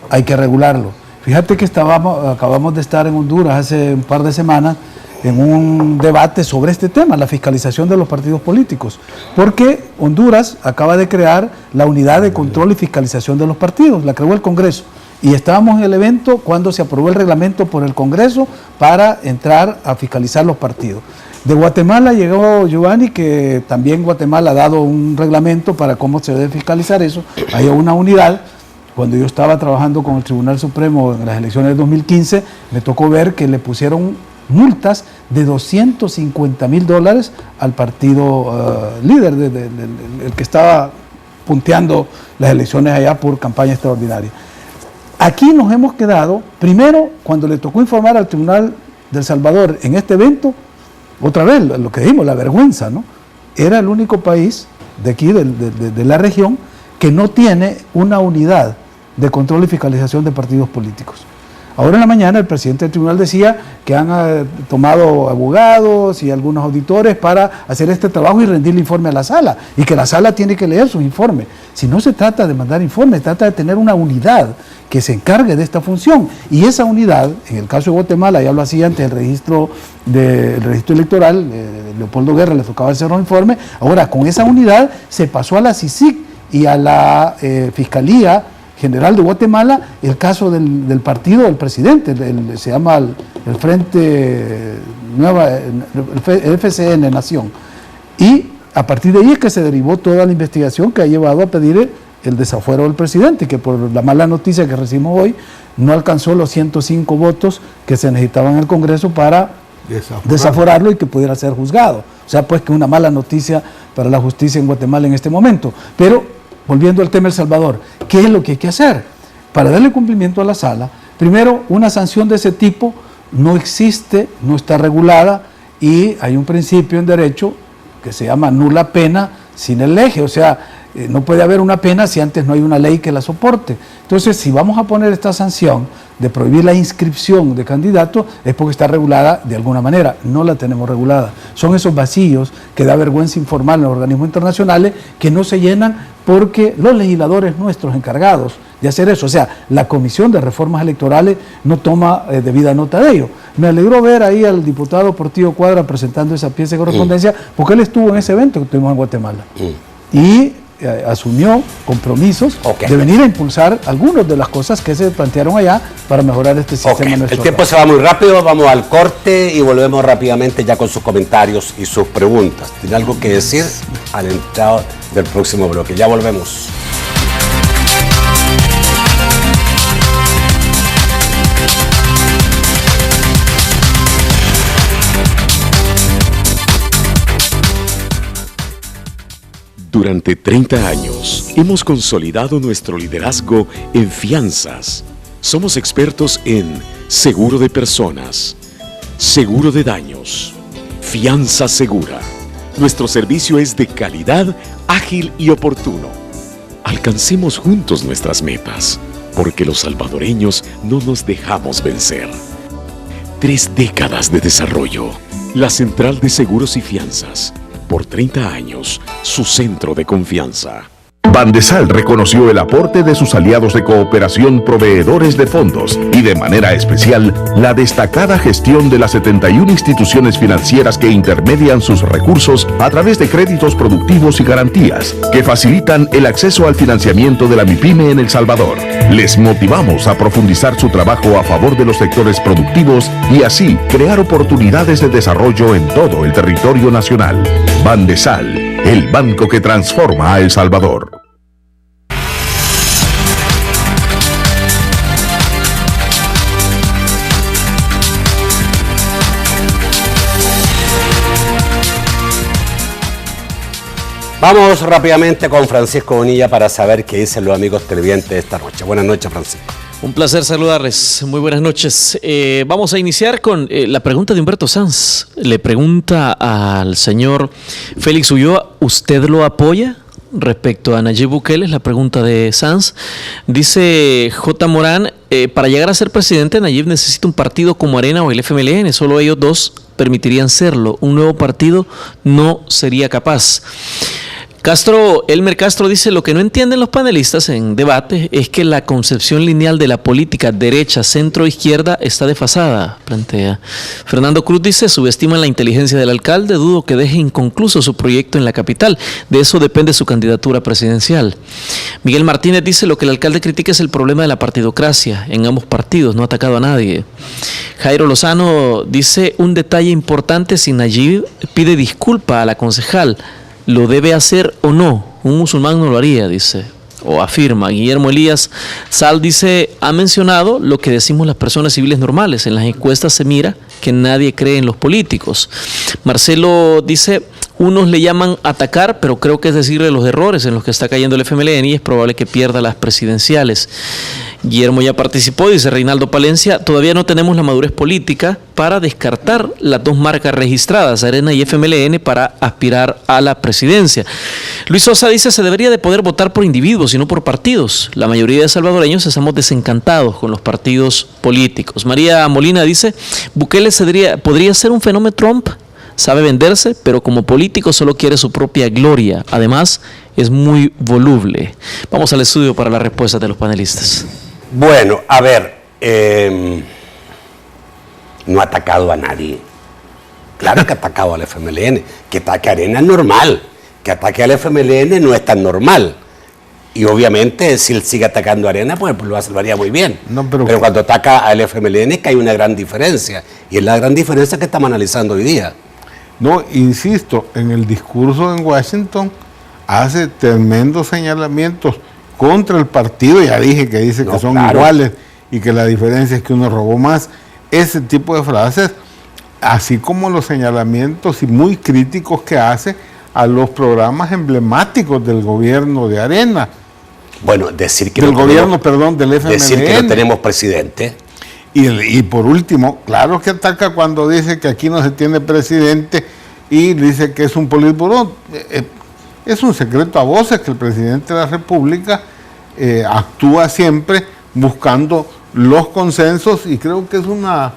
hay que regularlo. Fíjate que acabamos de estar en Honduras hace un par de semanas en un debate sobre este tema, la fiscalización de los partidos políticos, porque Honduras acaba de crear la Unidad de Control y Fiscalización de los Partidos, la creó el Congreso, y estábamos en el evento cuando se aprobó el reglamento por el Congreso para entrar a fiscalizar los partidos. De Guatemala llegó Giovanni, que también Guatemala ha dado un reglamento para cómo se debe fiscalizar eso. Hay una unidad. Cuando yo estaba trabajando con el Tribunal Supremo en las elecciones de 2015, me tocó ver que le pusieron multas de $250,000 al partido líder, el que estaba punteando las elecciones allá por campaña extraordinaria. Aquí nos hemos quedado, primero, cuando le tocó informar al Tribunal de El Salvador en este evento, otra vez, lo que dijimos, la vergüenza, ¿no? Era el único país de aquí, de la región, que no tiene una unidad de control y fiscalización de partidos políticos. Ahora en la mañana el presidente del tribunal decía que han tomado abogados y algunos auditores para hacer este trabajo y rendirle informe a la Sala, y que la Sala tiene que leer sus informes. Si no se trata de mandar informes, trata de tener una unidad que se encargue de esta función, y esa unidad, en el caso de Guatemala, ya lo hacía antes el registro electoral, Leopoldo Guerra le tocaba hacer un informe. Ahora con esa unidad se pasó a la CICIG y a la Fiscalía General de Guatemala el caso del partido del presidente, se llama el Frente Nueva, el FCN Nación, y a partir de ahí es que se derivó toda la investigación que ha llevado a pedir el desafuero del presidente, que por la mala noticia que recibimos hoy no alcanzó los 105 votos que se necesitaban en el Congreso para desaforarlo y que pudiera ser juzgado. O sea, pues que una mala noticia para la justicia en Guatemala en este momento. Pero volviendo al tema de El Salvador, ¿qué es lo que hay que hacer? Para darle cumplimiento a la Sala, primero, una sanción de ese tipo no existe, no está regulada, y hay un principio en derecho que se llama nula pena sin el eje. O sea, no puede haber una pena si antes no hay una ley que la soporte. Entonces, si vamos a poner esta sanción de prohibir la inscripción de candidatos, es porque está regulada de alguna manera. No la tenemos regulada. Son esos vacíos que da vergüenza informar en los organismos internacionales, que no se llenan porque los legisladores nuestros encargados de hacer eso, o sea, la Comisión de Reformas Electorales no toma debida nota de ello. Me alegró ver ahí al diputado Portillo Cuadra presentando esa pieza de correspondencia, porque él estuvo en ese evento que tuvimos en Guatemala. Y asumió compromisos de venir a impulsar algunas de las cosas que se plantearon allá para mejorar este sistema. El tiempo se va muy rápido, vamos al corte y volvemos rápidamente ya con sus comentarios y sus preguntas. ¿Tiene algo que decir al entrado del próximo bloque? Ya volvemos. Durante 30 años hemos consolidado nuestro liderazgo en fianzas. Somos expertos en seguro de personas, seguro de daños, fianza segura. Nuestro servicio es de calidad, ágil y oportuno. Alcancemos juntos nuestras metas, porque los salvadoreños no nos dejamos vencer. 3 décadas de desarrollo. La Central de Seguros y Fianzas. Por 30 años, su centro de confianza. Bandesal reconoció el aporte de sus aliados de cooperación proveedores de fondos y de manera especial la destacada gestión de las 71 instituciones financieras que intermedian sus recursos a través de créditos productivos y garantías que facilitan el acceso al financiamiento de la MIPYME en El Salvador. Les motivamos a profundizar su trabajo a favor de los sectores productivos y así crear oportunidades de desarrollo en todo el territorio nacional. Bandesal, el banco que transforma a El Salvador. Vamos rápidamente con Francisco Bonilla para saber qué dicen los amigos televidentes esta noche. Buenas noches, Francisco. Un placer saludarles. Muy buenas noches. Vamos a iniciar con la pregunta de Humberto Sanz. Le pregunta al señor Félix Ulloa, ¿usted lo apoya? Respecto a Nayib Bukele, es la pregunta de Sanz. Dice J. Morán, para llegar a ser presidente, Nayib necesita un partido como Arena o el FMLN, solo ellos dos permitirían serlo. Un nuevo partido no sería capaz. Elmer Castro dice, lo que no entienden los panelistas en debate es que la concepción lineal de la política derecha, centro, izquierda está desfasada, plantea. Fernando Cruz dice, subestiman la inteligencia del alcalde, dudo que deje inconcluso su proyecto en la capital, de eso depende su candidatura presidencial. Miguel Martínez dice, lo que el alcalde critica es el problema de la partidocracia en ambos partidos, no ha atacado a nadie. Jairo Lozano dice, un detalle importante, si Nayib pide disculpa a la concejal, ¿lo debe hacer o no? Un musulmán no lo haría, dice, o afirma. Guillermo Elías Sal dice, ha mencionado lo que decimos las personas civiles normales. En las encuestas se mira que nadie cree en los políticos. Marcelo dice, unos le llaman atacar, pero creo que es decirle los errores en los que está cayendo el FMLN y es probable que pierda las presidenciales. Guillermo ya participó, dice Reinaldo Palencia, todavía no tenemos la madurez política para descartar las dos marcas registradas, Arena y FMLN, para aspirar a la presidencia. Luis Sosa dice, se debería de poder votar por individuos y no por partidos. La mayoría de salvadoreños estamos desencantados con los partidos políticos. María Molina dice, Bukele podría ser un fenómeno Trump, sabe venderse, pero como político solo quiere su propia gloria. Además, es muy voluble. Vamos al estudio para las respuestas de los panelistas. Bueno, a ver, no ha atacado a nadie. Claro que ha atacado al FMLN. Que ataque a Arena es normal. Que ataque al FMLN no es tan normal. Y obviamente, si él sigue atacando a Arena, pues lo haría muy bien. No, pero cuando ataca al FMLN es que hay una gran diferencia. Y es la gran diferencia que estamos analizando hoy día. No, insisto, en el discurso en Washington hace tremendos señalamientos contra el partido, ya dije que dice que son iguales y que la diferencia es que uno robó más. Ese tipo de frases, así como los señalamientos y muy críticos que hace a los programas emblemáticos del gobierno de Arena. Bueno, decir que del gobierno, perdón, del FMLN. Decir que no tenemos presidente. Y por último, claro que ataca cuando dice que aquí no se tiene presidente y dice que es un politburó. Es un secreto a voces que el presidente de la República actúa siempre buscando los consensos, y creo que es una,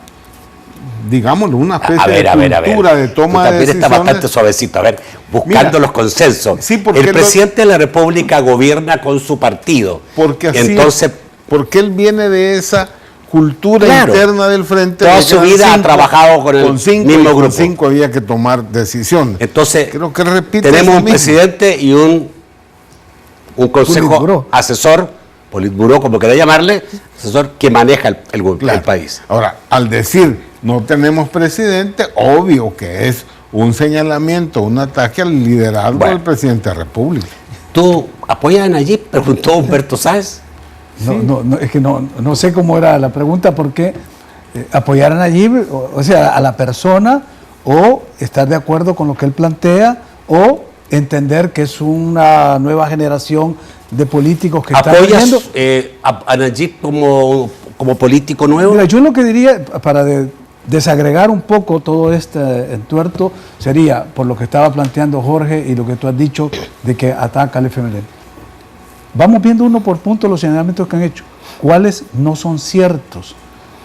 digámoslo, una especie de cultura de toma de decisiones. Está bastante suavecito. A ver, buscando los consensos. Sí, porque el presidente de la República gobierna con su partido. Porque así, entonces, porque él viene de esa cultura interna del frente. Toda su vida ha trabajado con el mismo grupo. Con 5 había que tomar decisiones. Entonces, creo que repite tenemos un presidente y un consejo asesor, politburó, como quiera llamarle, asesor que maneja el país. Ahora, al decir no tenemos presidente, obvio que es un señalamiento, un ataque al liderazgo del presidente de la República. ¿Tú apoyas a Nayib?, preguntó Humberto Sáez. No, es que no sé cómo era la pregunta, porque apoyar a Nayib, o sea, a la persona, o estar de acuerdo con lo que él plantea, o entender que es una nueva generación de políticos que están viendo. ¿Apoyas a Nayib como político nuevo? Mira, yo lo que diría, para desagregar un poco todo este entuerto, sería por lo que estaba planteando Jorge y lo que tú has dicho de que ataca al FMLN. Vamos viendo uno por punto los señalamientos que han hecho. ¿Cuáles no son ciertos?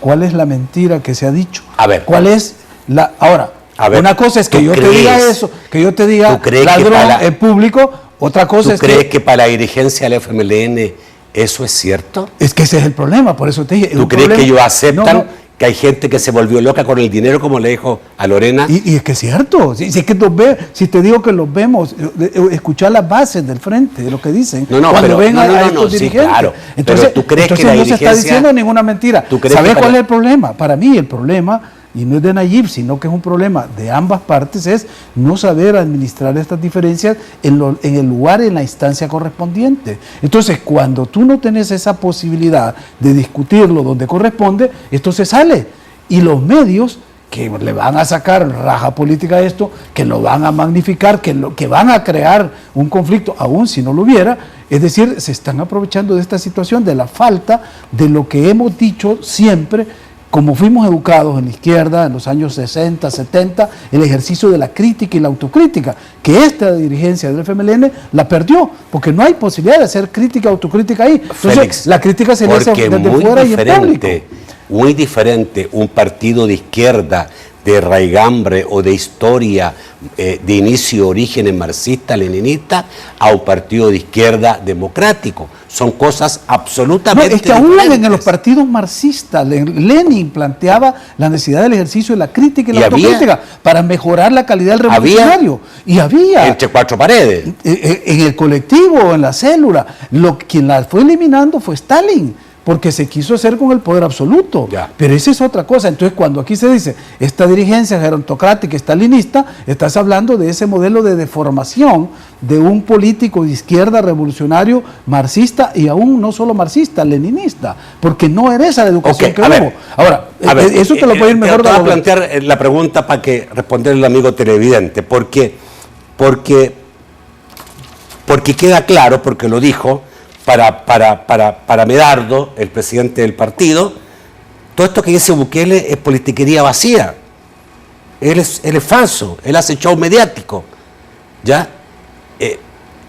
¿Cuál es la mentira que se ha dicho? A ver. ¿Cuál es la...? Ahora, una cosa es que yo te diga eso, que yo te diga ladrón en público, otra cosa es que... ¿Tú crees que para la dirigencia del FMLN eso es cierto? Es que ese es el problema, por eso te dije... ¿Tú crees que ellos aceptan que hay gente que se volvió loca con el dinero, como le dijo a Lorena? Y es que es cierto, si es que si te digo que los vemos, escuchar las bases del frente, de lo que dicen, cuando ven a estos dirigentes. Claro, entonces, pero ¿tú crees que la dirigencia... no se está diciendo ninguna mentira. ¿Sabes cuál es el problema? Para mí el problema, y no es de Nayib, sino que es un problema de ambas partes, es no saber administrar estas diferencias en el lugar, en la instancia correspondiente. Entonces, cuando tú no tenés esa posibilidad de discutirlo donde corresponde, esto se sale. Y los medios que le van a sacar raja política a esto, que lo van a magnificar, que van a crear un conflicto, aún si no lo hubiera, es decir, se están aprovechando de esta situación, de la falta de lo que hemos dicho siempre, como fuimos educados en la izquierda en los años 60, 70, el ejercicio de la crítica y la autocrítica, que esta dirigencia del FMLN la perdió, porque no hay posibilidad de hacer crítica, autocrítica ahí. Entonces, Félix, la crítica se le hace desde fuera y en público. Muy diferente un partido de izquierda, de raigambre o de historia de inicio, orígenes marxista, leninista, a un partido de izquierda democrático. Son cosas absolutamente diferentes. Es que aún en los partidos marxistas, Lenin planteaba la necesidad del ejercicio de la crítica y la autocrítica para mejorar la calidad del revolucionario. Y había entre cuatro paredes. En el colectivo, en la célula, quien la fue eliminando fue Stalin, porque se quiso hacer con el poder absoluto. Pero esa es otra cosa. Entonces, cuando aquí se dice esta dirigencia gerontocrática, estalinista, estás hablando de ese modelo de deformación de un político de izquierda revolucionario marxista, y aún no solo marxista, leninista, porque no era esa la educación que hubo. Ahora, eso te lo puedo ir mejor. Te voy a plantear la pregunta para que responderle al amigo televidente, porque queda claro, porque lo dijo, para Medardo, el presidente del partido, todo esto que dice Bukele es politiquería vacía. Él es falso, él hace show mediático. ¿Ya?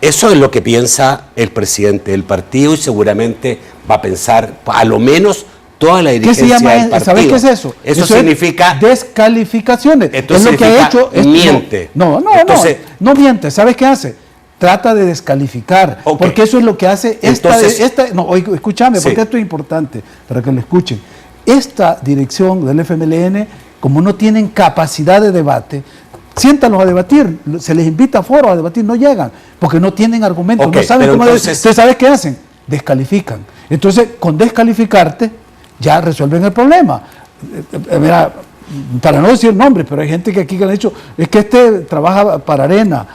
Eso es lo que piensa el presidente del partido, y seguramente va a pensar, a lo menos, toda la dirigencia del partido. ¿Sabes qué es eso? Eso significa descalificaciones. Entonces es lo que ha hecho. Miente. No miente. ¿Sabes qué hace? Trata de descalificar, porque eso es lo que hace escúchame, porque esto es importante para que lo escuchen. Esta dirección del FMLN, como no tienen capacidad de debate, siéntalos a debatir, se les invita a foros a debatir, no llegan, porque no tienen argumentos, no saben cómo entonces, ¿sabes qué hacen? Descalifican. Entonces, con descalificarte, ya resuelven el problema. Mira, para no decir nombres, pero hay gente que aquí han dicho, es que trabaja para Arena,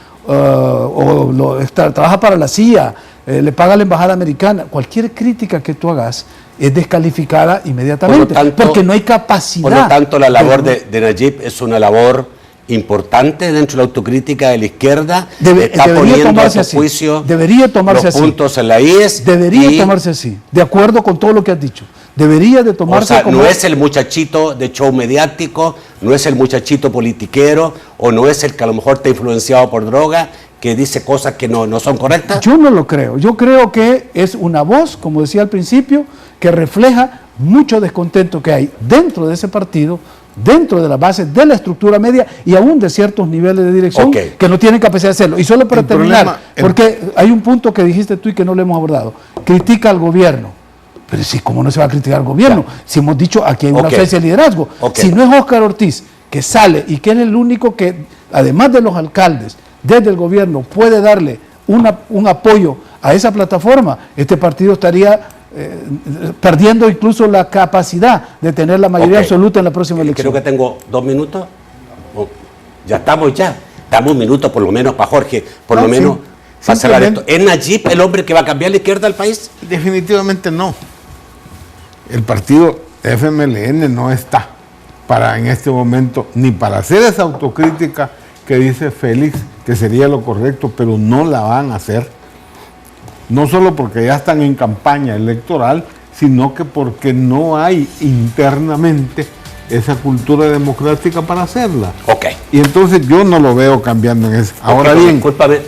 trabaja para la CIA, le paga a la embajada americana. Cualquier crítica que tú hagas es descalificada inmediatamente, porque no hay capacidad. Por lo tanto, la labor de Nayib es una labor importante dentro de la autocrítica de la izquierda. Está poniendo a su juicio los puntos en la IES. Debería tomarse así, de acuerdo con todo lo que has dicho. Debería de tomarse como... No es el muchachito de show mediático, no es el muchachito politiquero, o no es el que a lo mejor está influenciado por droga, que dice cosas que no son correctas? Yo no lo creo. Yo creo que es una voz, como decía al principio, que refleja mucho descontento que hay dentro de ese partido, dentro de la base de la estructura media y aún de ciertos niveles de dirección que no tienen capacidad de hacerlo. Y solo para terminar, porque hay un punto que dijiste tú y que no le hemos abordado. Critica al gobierno. Pero sí, ¿cómo no se va a criticar al gobierno? Si hemos dicho aquí hay una ausencia de liderazgo. Si no es Óscar Ortiz que sale y que es el único que, además de los alcaldes, desde el gobierno puede darle un apoyo a esa plataforma, este partido estaría perdiendo incluso la capacidad de tener la mayoría absoluta en la próxima elección. Creo que tengo 2 minutos. Ya estamos Damos un minuto por lo menos para Jorge, por lo menos para cerrar esto. ¿Es Nayib el hombre que va a cambiar la izquierda del país? Definitivamente no. El partido FMLN no está en este momento ni para hacer esa autocrítica que dice Félix que sería lo correcto, pero no la van a hacer. No solo porque ya están en campaña electoral, sino que porque no hay internamente esa cultura democrática para hacerla. Y entonces yo no lo veo cambiando en eso. Ahora bien,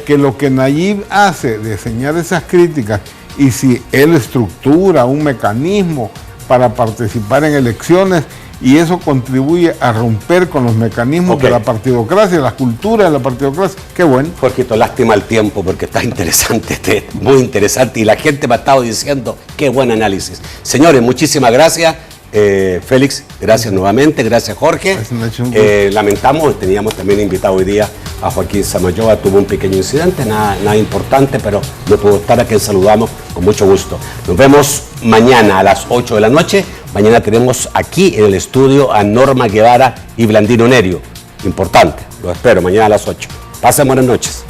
que lo que Nayib hace de enseñar esas críticas, y si él estructura un mecanismo para participar en elecciones, y eso contribuye a romper con los mecanismos de la partidocracia, la cultura de la partidocracia, qué bueno. Jorgito, lástima el tiempo porque está interesante, muy interesante, y la gente me ha estado diciendo qué buen análisis. Señores, muchísimas gracias. Félix, gracias nuevamente, gracias Jorge. Lamentamos, teníamos también invitado hoy día a Joaquín Samayoa, tuvo un pequeño incidente, nada importante, pero no pudo estar, a quien saludamos con mucho gusto. Nos vemos mañana a las 8 de la noche. Mañana tenemos aquí en el estudio a Norma Guevara y Blandino Nerio. Importante, lo espero mañana a las 8. Pasen buenas noches.